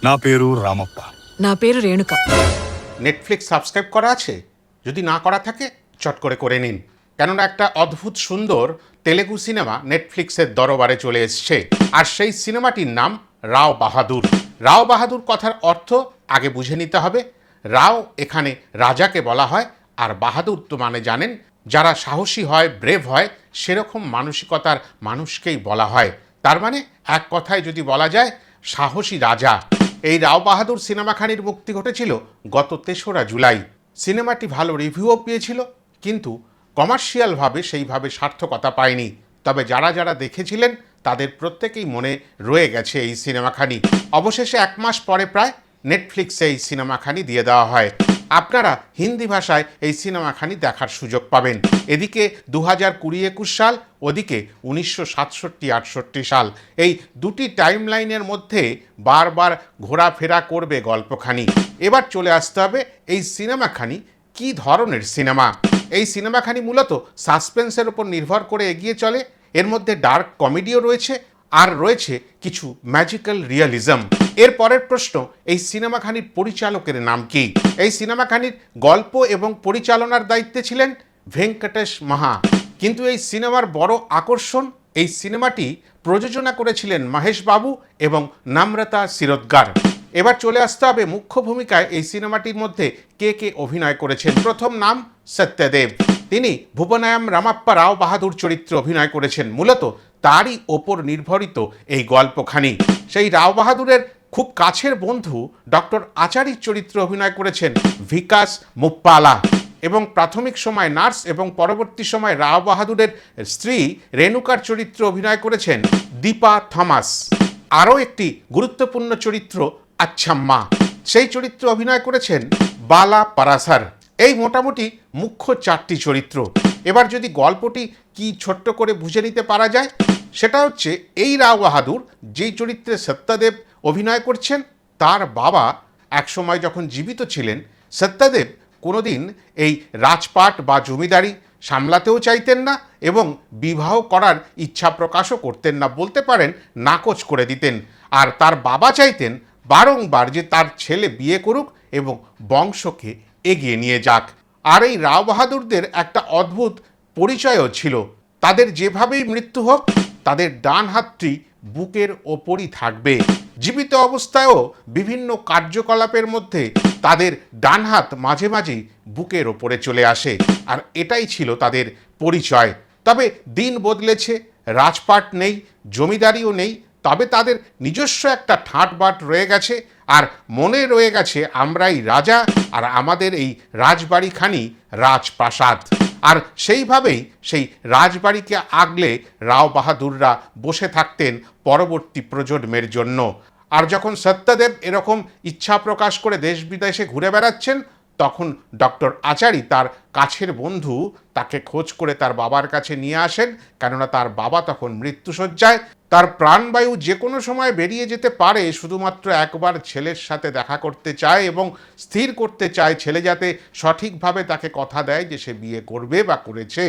నా పేరు రామప్ప। నా పేరు రేణుక। নেটফ্লিক্স সাবস্ক্রাইব করা আছে? যদি না করা থাকে চট করে করে নিন, কেননা একটা অদ্ভুত সুন্দর তেলেগু সিনেমা নেটফ্লিক্সের দরবারে চলে এসছে। আর সেই সিনেমাটির নাম রাও বাহাদুর। রাও বাহাদুর কথার অর্থ আগে বুঝে নিতে হবে। রাও এখানে রাজাকে বলা হয়, আর বাহাদুর তো মানে জানেন যারা সাহসী হয়, ব্রেভ হয়, সেরকম মানসিকতার মানুষকেই বলা হয়। তার মানে এক কথায় যদি বলা যায় সাহসী রাজা। এই রাও বাহাদুর সিনেমাখানির মুক্তি ঘটেছিল গত ৩রা জুলাই। সিনেমাটি ভালো রিভিউও পেয়েছিল, কিন্তু কমার্শিয়ালভাবে সেইভাবে সার্থকতা পায়নি। তবে যারা যারা দেখেছিলেন তাদের প্রত্যেকেই মনে রয়ে গেছে এই সিনেমাখানি। অবশেষে 1 মাস পরে প্রায় নেটফ্লিক্সে এই সিনেমাখানি দিয়ে দেওয়া হয়। আপনারা হিন্দি ভাষায় এই সিনেমাখানি দেখার সুযোগ পাবেন। এদিকে 2020-21 সাল, ওদিকে 1967-68 সাল। এই দুটি টাইম লাইনের মধ্যে বারবার ঘোরাফেরা করবে গল্পখানি। এবার চলে আসতে হবে এই সিনেমাখানি কী ধরনের সিনেমা। এই সিনেমাখানি মূলত সাসপেন্সের উপর নির্ভর করে এগিয়ে চলে। এর মধ্যে ডার্ক কমেডিও রয়েছে, আর রয়েছে কিছু ম্যাজিক্যাল রিয়ালিজম। এর পরের প্রশ্ন, এই সিনেমাখানির পরিচালকের নাম কি? এই সিনেমাখানির গল্প এবং পরিচালনার দায়িত্বে ছিলেন ভেঙ্কটেশ মাহা। কিন্তু এই সিনেমার বড় আকর্ষণ, এই সিনেমাটি প্রযোজনা করেছিলেন মহেশ বাবু এবং নম্রতা শিরোদ্গার। এবার চলে আসতে হবে মুখ্য ভূমিকায় এই সিনেমাটির মধ্যে কে কে অভিনয় করেছেন। প্রথম নাম সত্যদেব। তিনি ভুবনায়াম রামাপ্পা রাও বাহাদুর চরিত্রে অভিনয় করেছেন। মূলত তারই ওপর নির্ভরিত এই গল্পখানি। সেই রাও বাহাদুরের খুব কাছের বন্ধু ডক্টর আচার্যের চরিত্রে অভিনয় করেছেন বিকাশ মুপ্পালা, এবং প্রাথমিক সময় নার্স এবং পরবর্তী সময় রাও বাহাদুরের স্ত্রী রেণুকার চরিত্রে অভিনয় করেছেন দীপা থমাস। আরও একটি গুরুত্বপূর্ণ চরিত্র আচ্ছাম্মা, সেই চরিত্রে অভিনয় করেছেন বালা পারাসার। এই মোটামুটি মুখ্য 4টি চরিত্র। এবার যদি গল্পটি কি ছোট্ট করে বুঝে নিতে পারা যায়, সেটা হচ্ছে এই রাও বাহাদুর যেই চরিত্রে সত্যদেব অভিনয় করছেন, তার বাবা একসময় যখন জীবিত ছিলেন, সত্যদেব কোনোদিন এই রাজপাট বা জমিদারি সামলাতেও চাইতেন না এবং বিবাহ করার ইচ্ছা প্রকাশও করতেন না, বলতে পারেন নাকচ করে দিতেন। আর তার বাবা চাইতেন বারংবার যে তার ছেলে বিয়ে করুক এবং বংশকে এগিয়ে নিয়ে যাক। আর এই রাও বাহাদুরদের একটা অদ্ভুত পরিচয়ও ছিল। তাদের যেভাবেই মৃত্যু হোক, তাদের ডান হাতটি বুকের ওপরই থাকবে। জীবিত অবস্থায়ও বিভিন্ন কার্যকলাপের মধ্যে তাদের ডান হাত মাঝে মাঝেই বুকের ওপরে চলে আসে, আর এটাই ছিল তাদের পরিচয়। তবে দিন বদলেছে, রাজপাট নেই, জমিদারিও নেই, তবে তাদের নিজস্ব একটা ঠাঁটবাট রয়ে গেছে, আর মনে রয়ে গেছে আমরাই রাজা, আর আমাদের এই রাজবাড়িখানি রাজপ্রাসাদ। আর সেইভাবেই সেই রাজবাড়িকে আগলে রাও বাহাদুররা বসে থাকতেন পরবর্তী প্রজন্মের জন্য। আর যখন সত্যদেব এরকম ইচ্ছা প্রকাশ করে দেশ বিদেশে ঘুরে বেড়াচ্ছেন, তখন ডক্টর আচার্য তার কাছের বন্ধু তাকে খোঁজ করে তার বাবার কাছে নিয়ে আসেন, কেননা তার বাবা তখন মৃত্যুশয্যায়। তার প্রাণবায়ু যে কোনো সময় বেরিয়ে যেতে পারে, শুধুমাত্র একবার ছেলের সাথে দেখা করতে চায় এবং স্থির করতে চায় ছেলে যাতে সঠিকভাবে তাকে কথা দেয় যে সে বিয়ে করবে বা করেছে।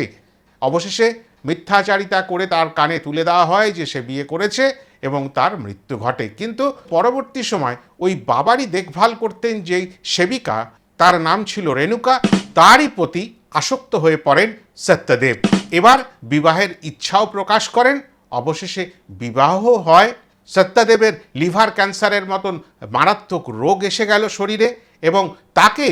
অবশেষে মিথ্যাচারিতা করে তার কানে তুলে দেওয়া হয় যে সে বিয়ে করেছে এবং তার মৃত্যু ঘটে। কিন্তু পরবর্তী সময় ওই বাবারই দেখভাল করতেন যেই সেবিকা, তার নাম ছিল রেণুকা, তারই প্রতি আসক্ত হয়ে পড়েন সত্যদেব। এবার বিবাহের ইচ্ছাও প্রকাশ করেন। অবশেষে বিবাহ হয়। সত্যদেবের লিভার ক্যান্সারের মতন মারাত্মক রোগ এসে গেল শরীরে, এবং তাকে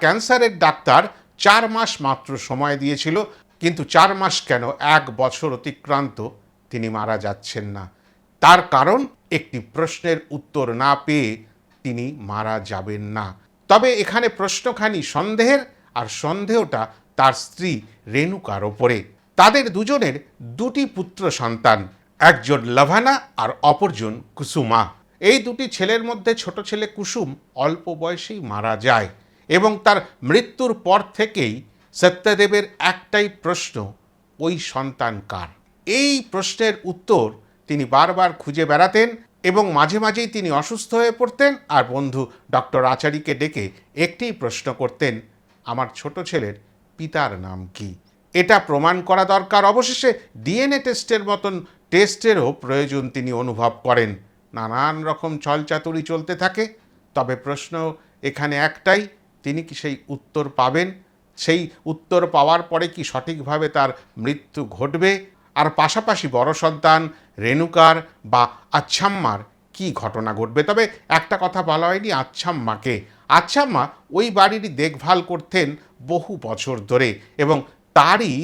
ক্যান্সারের ডাক্তার 4 মাস মাত্র সময় দিয়েছিল। কিন্তু 4 মাস কেন, 1 বছর অতিক্রান্ত, তিনি মারা যাচ্ছেন না। তার কারণ, একটি প্রশ্নের উত্তর না পেয়ে তিনি মারা যাবেন না। তবে এখানে প্রশ্নখানি সন্দেহের, আর সন্দেহটা তার স্ত্রী রেণুকার ওপরে। তাদের দুজনের 2টি পুত্র সন্তান, একজন লভানা আর অপরজন কুসুমা। এই 2টি ছেলের মধ্যে ছোট ছেলে কুসুম অল্প বয়সেই মারা যায়, এবং তার মৃত্যুর পর থেকেই সত্যদেবের একটাই প্রশ্ন, ওই সন্তান কার? এই প্রশ্নের উত্তর তিনি বারবার খুঁজে বেড়াতেন, এবং মাঝে মাঝেই তিনি অসুস্থ হয়ে পড়তেন, আর বন্ধু ডক্টর আচার্যকে ডেকে একটিই প্রশ্ন করতেন, আমার ছোট ছেলের পিতার নাম কি? এটা প্রমাণ করা দরকার। অবশেষে ডিএনএ টেস্টের মতন টেস্টেরও প্রয়োজন তিনি অনুভব করেন। নানান রকম ছলচাতুরি চলতে থাকে। তবে প্রশ্ন এখানে একটাই, তিনি কি সেই উত্তর পাবেন? সেই উত্তর পাওয়ার পরে কি সঠিকভাবে তার মৃত্যু ঘটবে? আর পাশাপাশি বড় সন্তান রেণুকার বা আচ্ছাম্মার কি ঘটনা ঘটবে? তবে একটা কথা বলা হয়নি আচ্ছাম্মাকে। আচ্ছাম্মা ওই বাড়িরই দেখভাল করতেন বহু বছর ধরে এবং তারই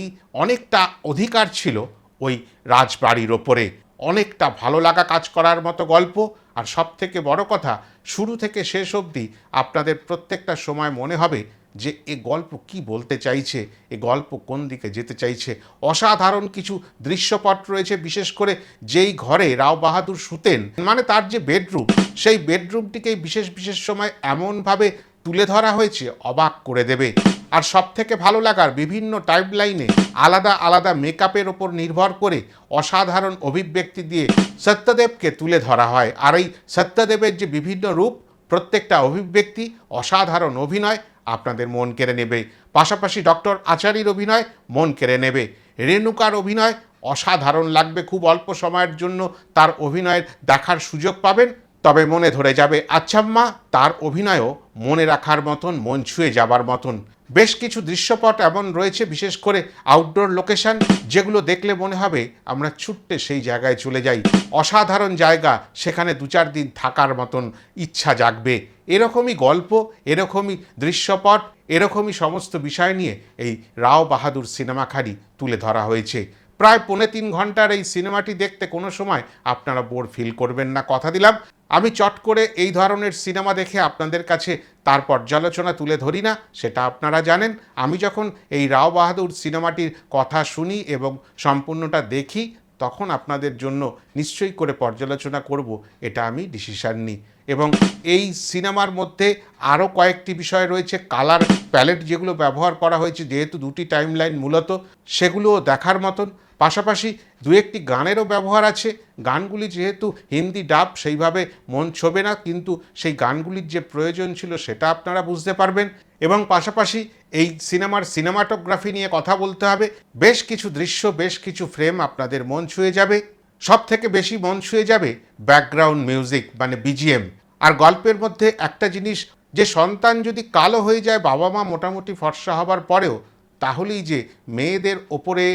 অনেকটা অধিকার ছিল ওই রাজবাড়ির ওপরে। অনেকটা ভালো লাগা কাজ করার মতো গল্প। আর সব থেকে বড় কথা, শুরু থেকে শেষ অবধি আপনাদের প্রত্যেকটা সময় মনে হবে যে এ গল্প কি বলতে চাইছে, এ গল্প কোন দিকে যেতে চাইছে। অসাধারণ কিছু দৃশ্যপট রয়েছে, বিশেষ করে যেই ঘরে রাও বাহাদুর শুতেন, মানে তার যে বেডরুম, সেই বেডরুমটিকেই বিশেষ বিশেষ সময় এমনভাবে তুলে ধরা হয়েছে অবাক করে দেবে। আর সব থেকে ভালো লাগার, বিভিন্ন টাইম লাইনে আলাদা আলাদা মেকআপের ওপর নির্ভর করে অসাধারণ অভিব্যক্তি দিয়ে সত্যদেবকে তুলে ধরা হয়। আর এই সত্যদেবের যে বিভিন্ন রূপ, প্রত্যেকটা অভিব্যক্তি, অসাধারণ অভিনয় আপনাদের মন কেড়ে নেবে। পাশাপাশি ডক্টর আচার্যের অভিনয় মন কেড়ে নেবে। রেণুকার অভিনয় অসাধারণ লাগবে। খুব অল্প সময়ের জন্য তার অভিনয়ের দেখার সুযোগ পাবেন, তবে মনে ধরে যাবে। আচ্ছাম্মা, তার অভিনয়ও মনে রাখার মতন, মন ছুঁয়ে যাবার মতন। বেশ কিছু দৃশ্যপট এমন রয়েছে, বিশেষ করে আউটডোর লোকেশন, যেগুলো দেখলে মনে হবে আমরা ছুট্টে সেই জায়গায় চলে যাই। অসাধারণ জায়গা, সেখানে 2-4 দিন থাকার মতন ইচ্ছা জাগবে। এরকমই গল্প, এরকমই দৃশ্যপট, এরকমই সমস্ত বিষয় নিয়ে এই রাও বাহাদুর সিনেমাখানি তুলে ধরা হয়েছে। প্রায় 3.25 ঘন্টার এই সিনেমাটি দেখতে কোনো সময় আপনারা বোর ফিল করবেন না, কথা দিলাম। আমি চট করে এই ধরনের সিনেমা দেখে আপনাদের কাছে তার পর্যালোচনা তুলে ধরি না, সেটা আপনারা জানেন। আমি যখন এই রাও বাহাদুর সিনেমাটির কথা শুনি এবং সম্পূর্ণটা দেখি, তখন আপনাদের জন্য নিশ্চয়ই করে পর্যালোচনা করব, এটা আমি ডিসিশান নিই। এবং এই সিনেমার মধ্যে আরও কয়েকটি বিষয় রয়েছে। কালার প্যালেট যেগুলো ব্যবহার করা হয়েছে, যেহেতু 2টি টাইম লাইন মূলত, সেগুলোও দেখার মতন। পাশাপাশি 2-1টি গানেরও ব্যবহার আছে। গানগুলি যেহেতু হিন্দি ডাব, সেইভাবে মন ছোবে না, কিন্তু সেই গানগুলির যে প্রয়োজন ছিল সেটা আপনারা বুঝতে পারবেন। এবং পাশাপাশি এই সিনেমার সিনেমাটোগ্রাফি নিয়ে কথা বলতে হবে। বেশ কিছু দৃশ্য, বেশ কিছু ফ্রেম আপনাদের মন ছুঁয়ে যাবে। সব থেকে বেশি মন ছুঁয়ে যাবে ব্যাকগ্রাউন্ড মিউজিক, মানে বিজিএম। আর গল্পের মধ্যে একটা জিনিস, যে সন্তান যদি কালো হয়ে যায় বাবা মা মোটামুটি ফর্সা হবার পরেও, তাহলেই যে মেয়েদের ওপরে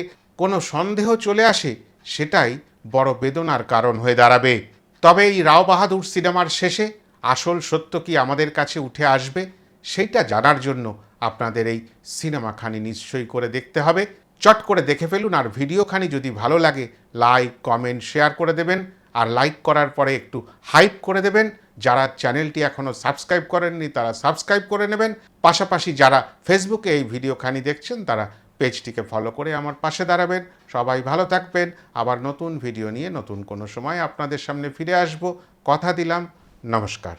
কোনো সন্দেহ চলে আসে, সেটাই বড় বেদনার কারণ হয়ে দাঁড়াবে। তবে এই রাও বাহাদুর সিনেমার শেষে আসল সত্য কি আমাদের কাছে উঠে আসবে, সেইটা জানার জন্য আপনাদের এই সিনেমাখানি নিশ্চয়ই করে দেখতে হবে। চট করে দেখে ফেলুন। আর ভিডিওখানি যদি ভালো লাগে, লাইক, কমেন্ট, শেয়ার করে দেবেন। আর লাইক করার পরে একটু হাইপ করে দেবেন। যারা চ্যানেলটি এখনও সাবস্ক্রাইব করেননি, তারা সাবস্ক্রাইব করে নেবেন। পাশাপাশি যারা ফেসবুকে এই ভিডিওখানি দেখছেন, তারা পেজটিকে ফলো করে আমার পাশে দাঁড়াবেন। সবাই ভালো থাকবেন। আবার নতুন ভিডিও নিয়ে নতুন কোনো সময় আপনাদের সামনে ফিরে আসব, কথা দিলাম। নমস্কার।